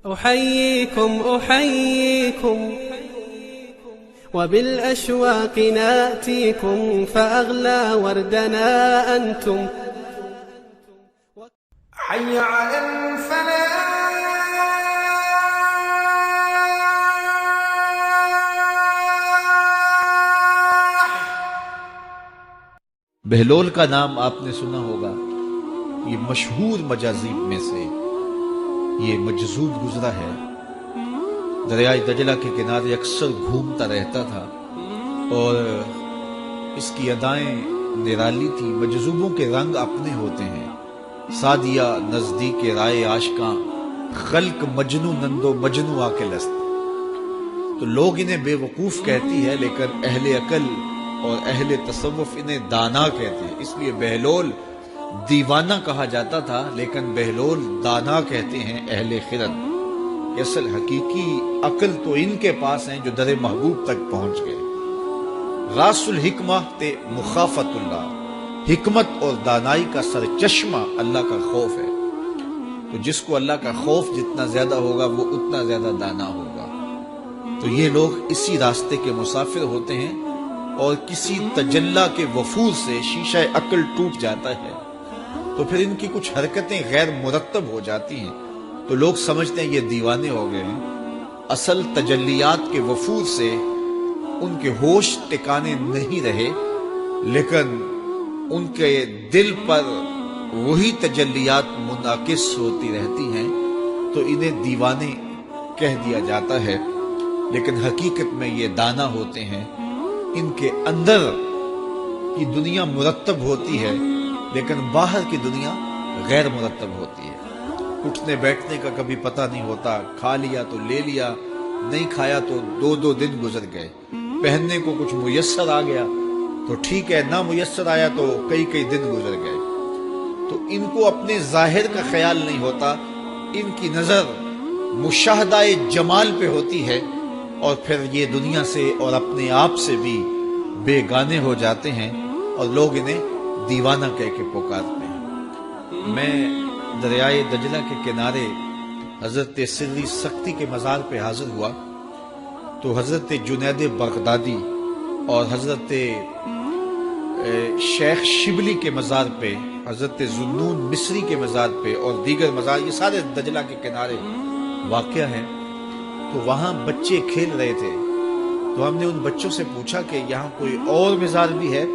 أحييكم أحييكم وبالأشواق ناتيكم فأغلى وردنا أنتم. حي على الفلاح. بہلول کا نام آپ نے سنا ہوگا، یہ مشہور مجاذیب میں سے یہ مجذوب گزرا ہے۔ دریائے دجلہ کے کنارے اکثر گھومتا رہتا تھا اور اس کی ادائیں نرالی تھی۔ مجذوبوں کے رنگ اپنے ہوتے ہیں، سادیہ نزدیک رائے عاشقاں، خلق مجنو نندو مجنو آکل است۔ تو لوگ انہیں بے وقوف کہتی ہے، لیکن اہل عقل اور اہل تصوف انہیں دانا کہتے ہیں۔ اس لیے بہلول دیوانہ کہا جاتا تھا، لیکن بہلول دانا کہتے ہیں اہل خرد۔ اصل حقیقی عقل تو ان کے پاس ہیں جو در محبوب تک پہنچ گئے۔ راس الحکمہ تے مخافت اللہ، حکمت اور دانائی کا سر چشمہ اللہ کا خوف ہے۔ تو جس کو اللہ کا خوف جتنا زیادہ ہوگا وہ اتنا زیادہ دانا ہوگا۔ تو یہ لوگ اسی راستے کے مسافر ہوتے ہیں، اور کسی تجلی کے وفور سے شیشہ عقل ٹوٹ جاتا ہے تو پھر ان کی کچھ حرکتیں غیر مرتب ہو جاتی ہیں، تو لوگ سمجھتے ہیں یہ دیوانے ہو گئے ہیں۔ اصل تجلیات کے وفور سے ان کے ہوش ٹکانے نہیں رہے، لیکن ان کے دل پر وہی تجلیات منعکس ہوتی رہتی ہیں، تو انہیں دیوانے کہہ دیا جاتا ہے۔ لیکن حقیقت میں یہ دانا ہوتے ہیں۔ ان کے اندر کی دنیا مرتب ہوتی ہے، لیکن باہر کی دنیا غیر مرتب ہوتی ہے۔ اٹھنے بیٹھنے کا کبھی پتہ نہیں ہوتا، کھا لیا تو لے لیا، نہیں کھایا تو دو دو دن گزر گئے۔ پہننے کو کچھ میسر آ گیا تو ٹھیک ہے، نہ میسر آیا تو کئی کئی دن گزر گئے۔ تو ان کو اپنے ظاہر کا خیال نہیں ہوتا، ان کی نظر مشاہدہ جمال پہ ہوتی ہے، اور پھر یہ دنیا سے اور اپنے آپ سے بھی بے گانے ہو جاتے ہیں، اور لوگ انہیں دیوانہ کہہ کے پکارتے ہیں۔ میں دریائے دجلہ کے کنارے حضرت سری سختی کے مزار پہ حاضر ہوا تو حضرت جنید بغدادی اور حضرت شیخ شبلی کے مزار پہ، حضرت ذوالنون مصری کے مزار پہ اور دیگر مزار، یہ سارے دجلہ کے کنارے واقع ہیں۔ تو وہاں بچے کھیل رہے تھے، تو ہم نے ان بچوں سے پوچھا کہ یہاں کوئی اور مزار بھی ہے؟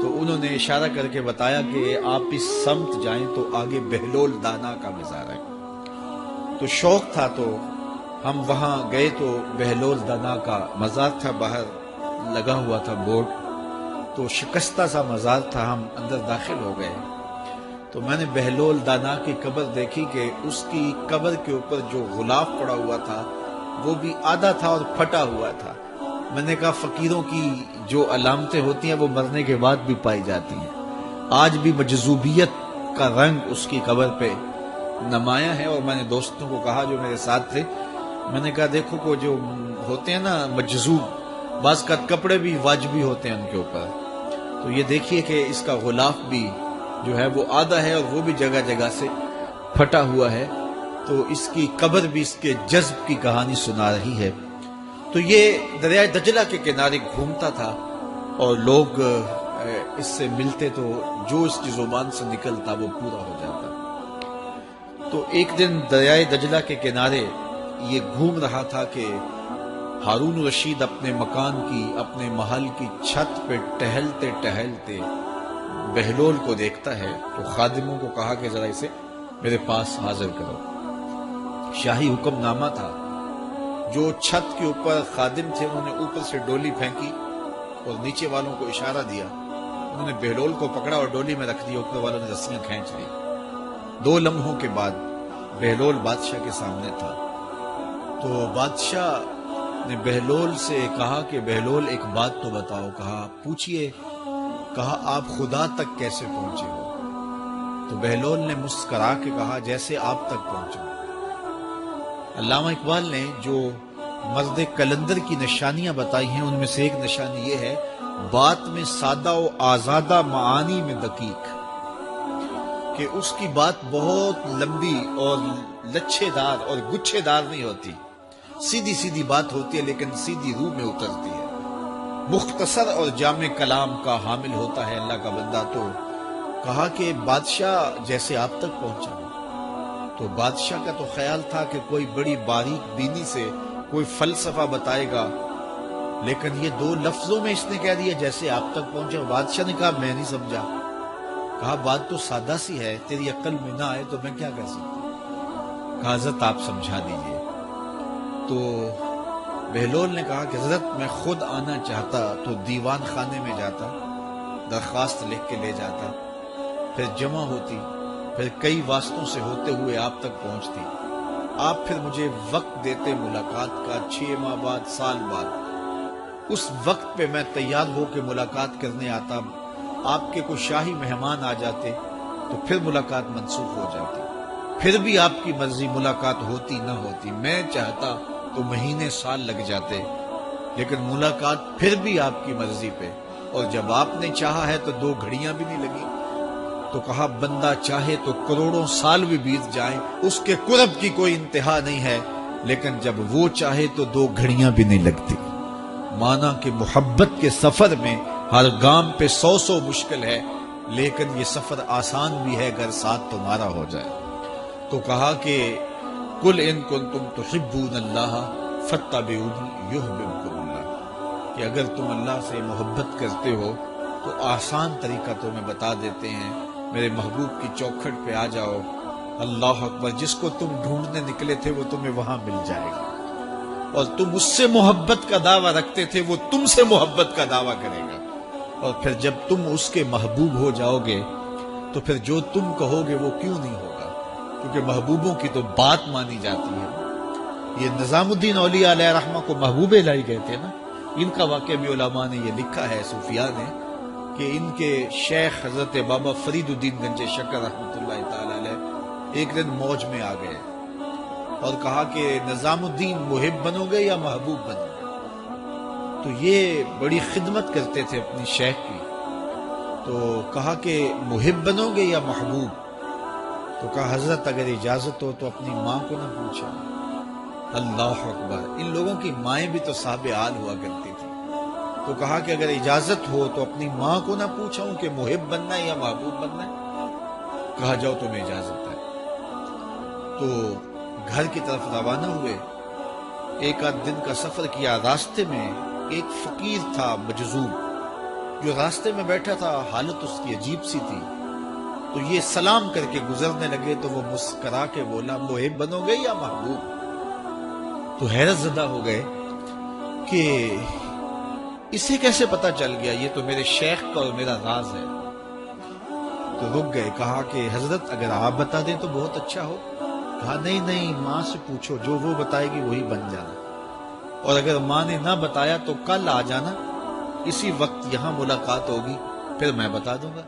تو انہوں نے اشارہ کر کے بتایا کہ آپ اس سمت جائیں تو آگے بہلول دانا کا مزار ہے۔ تو شوق تھا تو ہم وہاں گئے، تو بہلول دانا کا مزار تھا، باہر لگا ہوا تھا بورڈ، تو شکستہ سا مزار تھا، ہم اندر داخل ہو گئے۔ تو میں نے بہلول دانا کی قبر دیکھی کہ اس کی قبر کے اوپر جو غلاف پڑا ہوا تھا وہ بھی آدھا تھا اور پھٹا ہوا تھا۔ میں نے کہا فقیروں کی جو علامتیں ہوتی ہیں وہ مرنے کے بعد بھی پائی جاتی ہیں۔ آج بھی مجذوبیت کا رنگ اس کی قبر پہ نمایاں ہے، اور میں نے دوستوں کو کہا جو میرے ساتھ تھے، میں نے کہا دیکھو کو جو ہوتے ہیں نا مجذوب، بعض کا کپڑے بھی واجبی ہوتے ہیں ان کے اوپر، تو یہ دیکھیے کہ اس کا غلاف بھی جو ہے وہ آدھا ہے اور وہ بھی جگہ جگہ سے پھٹا ہوا ہے، تو اس کی قبر بھی اس کے جذب کی کہانی سنا رہی ہے۔ تو یہ دریائے دجلہ کے کنارے گھومتا تھا اور لوگ اس سے ملتے تو جو اس کی زبان سے نکلتا وہ پورا ہو جاتا۔ تو ایک دن دریائے دجلہ کے کنارے یہ گھوم رہا تھا کہ ہارون رشید اپنے مکان کی، اپنے محل کی چھت پہ ٹہلتے ٹہلتے بہلول کو دیکھتا ہے، تو خادموں کو کہا کہ ذرا اسے میرے پاس حاضر کرو۔ شاہی حکم نامہ تھا۔ جو چھت کے اوپر خادم تھے انہوں نے اوپر سے ڈولی پھینکی اور نیچے والوں کو اشارہ دیا، انہوں نے بہلول کو پکڑا اور ڈولی میں رکھ دیا، اوپر والوں نے رسیاں کھینچ لی۔ 2 لمحوں کے بعد بہلول بادشاہ کے سامنے تھا۔ تو بادشاہ نے بہلول سے کہا کہ بہلول ایک بات تو بتاؤ، کہا پوچھئے، کہا آپ خدا تک کیسے پہنچے ہو؟ تو بہلول نے مسکرا کے کہا جیسے آپ تک پہنچا۔ علامہ اقبال نے جو مرد کلندر کی نشانیاں بتائی ہیں ان میں سے ایک نشانی یہ ہے، بات میں سادہ و آزادہ معانی میں دقیق، کہ کہ اس کی بات بہت لمبی اور لچھے دار اور گچھے دار نہیں ہوتی، سیدھی سیدھی بات ہوتی ہے لیکن سیدھی روح میں اترتی ہے، مختصر اور جامع کلام کا حامل ہوتا ہے اللہ کا بندہ۔ تو کہا کہ بادشاہ جیسے آپ تک پہنچا، تو بادشاہ کا تو خیال تھا کہ کوئی بڑی باریک بینی سے کوئی فلسفہ بتائے گا، لیکن یہ دو لفظوں میں اس نے کہہ دیا جیسے آپ تک پہنچا۔ بادشاہ نے کہا میں نہیں سمجھا۔ کہا بات تو سادہ سی ہے، تیری عقل میں نہ آئے تو میں کیا کہہ سکتا ہوں؟ کہا حضرت آپ سمجھا دیجئے۔ تو بہلول نے کہا کہ حضرت میں خود آنا چاہتا تو دیوان خانے میں جاتا، درخواست لکھ کے لے جاتا، پھر جمع ہوتی، پھر کئی واسطوں سے ہوتے ہوئے آپ تک پہنچتی، آپ پھر مجھے وقت دیتے ملاقات کا، 6 ماہ بعد، سال بعد۔ اس وقت پہ میں تیار ہو کے ملاقات کرنے آتا، آپ کے کوئی شاہی مہمان آ جاتے تو پھر ملاقات منسوخ ہو جاتی، پھر بھی آپ کی مرضی ملاقات ہوتی نہ ہوتی، میں چاہتا تو مہینے سال لگ جاتے، لیکن ملاقات پھر بھی آپ کی مرضی پہ، اور جب آپ نے چاہا ہے تو 2 گھڑیاں بھی نہیں لگی۔ تو کہا بندہ چاہے تو کروڑوں سال بھی بیت جائیں، اس کے قرب کی کوئی انتہا نہیں ہے، لیکن جب وہ چاہے تو 2 گھڑیاں بھی نہیں لگتی۔ مانا کہ محبت کے سفر میں ہر گام پہ 100 مشکل ہے، لیکن یہ سفر آسان بھی ہے اگر ساتھ تمہارا ہو جائے۔ تو کہا کہ قل ان کنتم تحبون اللہ فاتبعونی یحببکم اللہ، کہ اگر تم اللہ سے محبت کرتے ہو تو آسان طریقہ تمہیں بتا دیتے ہیں، میرے محبوب کی چوکھٹ پہ آ جاؤ، اللہ اکبر، جس کو تم ڈھونڈنے نکلے تھے وہ تمہیں وہاں مل جائے گا، اور تم اس سے محبت کا دعویٰ رکھتے تھے وہ تم سے محبت کا دعویٰ کرے گا، اور پھر جب تم اس کے محبوب ہو جاؤ گے تو پھر جو تم کہو گے وہ کیوں نہیں ہوگا، کیونکہ محبوبوں کی تو بات مانی جاتی ہے۔ یہ نظام الدین اولیاء علیہ رحمہ کو محبوب الہی کہتے ہیں نا، ان کا واقعہ بھی علماء نے یہ لکھا ہے، صوفیاء نے، کہ ان کے شیخ حضرت بابا فرید الدین گنج شکر رحمۃ اللہ تعالی علیہ ایک دن موج میں آ گئے اور کہا کہ نظام الدین محب بنو گے یا محبوب بنو گے؟ تو یہ بڑی خدمت کرتے تھے اپنی شیخ کی، تو کہا کہ محب بنو گے یا محبوب؟ تو کہا حضرت اگر اجازت ہو تو اپنی ماں کو نہ پوچھا۔ اللہ اکبر، ان لوگوں کی مائیں بھی تو صاحب حال ہوا کرتی تھی۔ تو کہا کہ اگر اجازت ہو تو اپنی ماں کو نہ پوچھاؤں کہ محب بننا ہے یا محبوب بننا ہے؟ کہا جاؤ تمہیں اجازت ہے۔ تو گھر کی طرف روانہ ہوئے، 1 دن کا سفر کیا، راستے میں ایک فقیر تھا مجذوب، جو راستے میں بیٹھا تھا، حالت اس کی عجیب سی تھی، تو یہ سلام کر کے گزرنے لگے تو وہ مسکرا کے بولا محب بنو گے یا محبوب؟ تو حیرت زدہ ہو گئے کہ اسے کیسے پتا چل گیا، یہ تو میرے شیخ کا اور میرا راز ہے۔ تو رک گئے، کہا کہ حضرت اگر آپ بتا دیں تو بہت اچھا ہو۔ کہا نہیں ماں سے پوچھو، جو وہ بتائے گی وہی بن جانا، اور اگر ماں نے نہ بتایا تو کل آ جانا، اسی وقت یہاں ملاقات ہوگی، پھر میں بتا دوں گا۔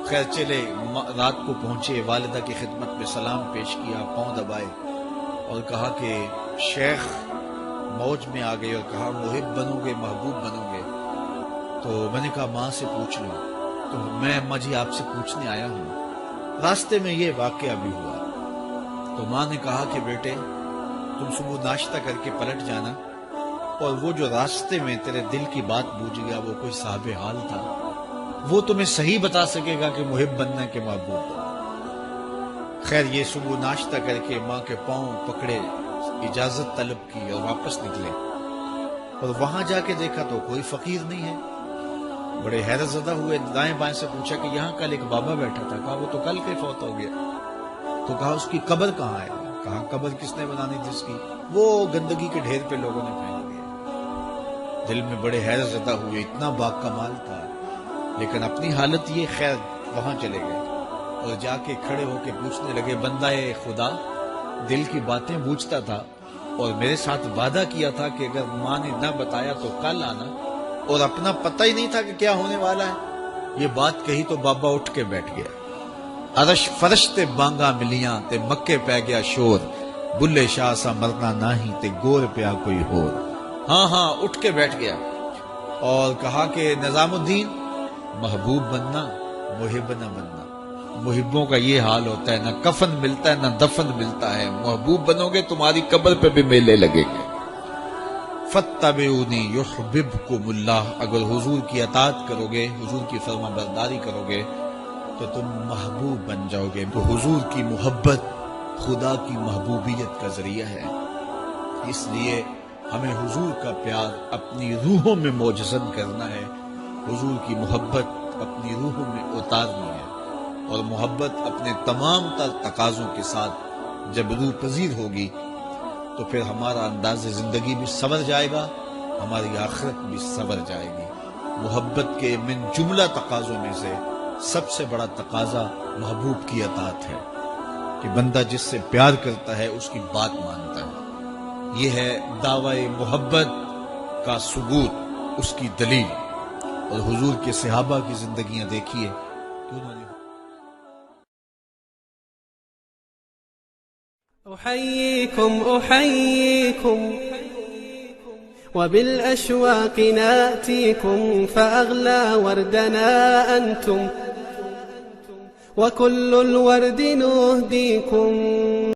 خیر چلے، رات کو پہنچے، والدہ کی خدمت میں سلام پیش کیا، پاؤں دبائے اور کہا کہ شیخ موج میں آ گئے اور کہا محب بنو گے محبوب بنو گے؟ تو میں نے کہا ماں سے پوچھ لو۔ تو میں اماں جی آپ سے پوچھنے آیا ہوں۔ راستے میں یہ واقعہ بھی ہوا۔ تو ماں نے کہا کہ بیٹے تم صبح ناشتہ کر کے پلٹ جانا، اور وہ جو راستے میں تیرے دل کی بات بوجھ گیا وہ کوئی صاحب حال تھا، وہ تمہیں صحیح بتا سکے گا کہ محب بننا ہے کہ محبوب بننا۔ خیر یہ صبح ناشتہ کر کے ماں کے پاؤں پکڑے، اجازت طلب کی اور واپس نکلے، اور وہاں جا کے دیکھا تو کوئی فقیر نہیں ہے۔ بڑے حیرت زدہ ہوئے، دائیں بائیں سے پوچھا کہ یہاں کل ایک بابا بیٹھا تھا۔ کہا وہ تو کل کے فوت ہو گیا۔ تو کہا اس کی قبر کہاں ہے؟ کہا قبر کس نے بنانی تھی اس کی؟ وہ گندگی کے ڈھیر پہ لوگوں نے پھینک دیا۔ دل میں بڑے حیرت زدہ ہوئے، اتنا با کمال تھا، لیکن اپنی حالت یہ، خیر وہاں چلے گئے اور جا کے کھڑے ہو کے پوچھنے لگے بندہ خدا دل کی باتیں بوجھتا تھا اور میرے ساتھ وعدہ کیا تھا کہ اگر ماں نے نہ بتایا تو کل آنا، اور اپنا پتہ ہی نہیں تھا کہ کیا ہونے والا ہے۔ یہ بات کہی تو بابا اٹھ کے بیٹھ گیا۔ عرش فرش تے بانگا ملیاں تے مکے پہ گیا شور، بلے شاہ سا مرنا ناہی تے گور پیا کوئی ہور۔ ہاں اٹھ کے بیٹھ گیا اور کہا کہ نظام الدین محبوب بننا محب نہ بننا، محبوں کا یہ حال ہوتا ہے، نہ کفن ملتا ہے نہ دفن ملتا ہے. محبوب بنو گے تمہاری قبر پہ بھی میلے لگیں گے. فاتبعونی یحببکم اللہ. اگر حضور کی اطاعت کرو گے، حضور کی فرما برداری کرو گے تو تم محبوب بن جاؤ گے. تو حضور کی محبت خدا کی محبوبیت کا ذریعہ ہے. اس لیے ہمیں حضور کا پیار اپنی روحوں میں موجزن کرنا ہے، حضور کی محبت اپنی روحوں میں اتارنی ہے، اور محبت اپنے تمام تر تقاضوں کے ساتھ جب روح پذیر ہوگی تو پھر ہمارا انداز زندگی بھی سنور جائے گا، ہماری آخرت بھی سنور جائے گی. محبت کے من جملہ تقاضوں میں سے سب سے بڑا تقاضا محبوب کی اطاعت ہے کہ بندہ جس سے پیار کرتا ہے اس کی بات مانتا ہے. یہ ہے دعوی محبت کا ثبوت، اس کی دلیل. اور حضور کے صحابہ کی زندگیاں دیکھیے کہ انہوں نے أحييكم وبالأشواق ناتيكم فأغلى وردنا أنتم وكل الورد نهديكم.